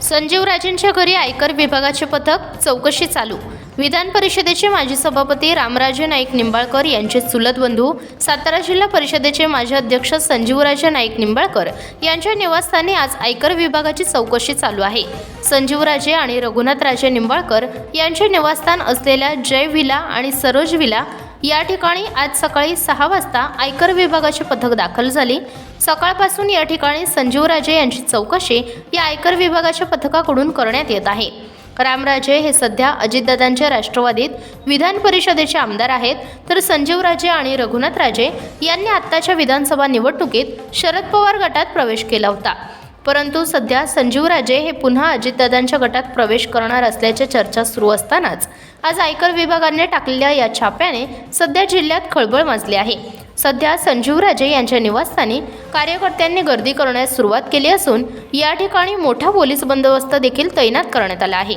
संजीवराजेंच्या घरी आयकर विभागाचे पथक, चौकशी चालू। विधान परिषदेचे माजी सभापती रामराजे नाईक निंबाळकर यांचे चुलत बंधू, सातारा जिल्हा परिषदेचे माजी अध्यक्ष संजीवराजे नाईक निंबाळकर यांच्या निवासस्थानी आज आयकर विभागाची चौकशी चालू आहे। संजीवराजे आणि रघुनाथराजे निंबाळकर यांचे निवासस्थान असलेल्या जय विला आणि सरोज विला या ठिकाणी आज सकाळी 6 वाजता आयकर विभागाचे पथक दाखल झाले। सकाळपासून या ठिकाणी संजीवराजे यांची चौकशी या आयकर विभागाच्या पथकाकडून करण्यात येत आहे। रामराजे हे सध्या अजितदादांच्या राष्ट्रवादीत विधान परिषदेचे आमदार आहेत, तर संजीवराजे आणि रघुनाथराजे यांनी आत्ताच्या विधानसभा निवडणुकीत शरद पवार गटात प्रवेश केला होता। परंतु सध्या संजीवराजे हे पुन्हा अजितदादांच्या गटात प्रवेश करणार असल्याच्या चर्चा सुरू असतानाच आज आयकर विभागाने टाकलेल्या या छाप्याने सध्या जिल्ह्यात खळबळ माजली आहे। सध्या संजीवराजे यांच्या निवासस्थानी कार्यकर्त्यांनी गर्दी करण्यास सुरुवात केली असून या ठिकाणी मोठा पोलीस बंदोबस्त देखील तैनात करण्यात आला आहे।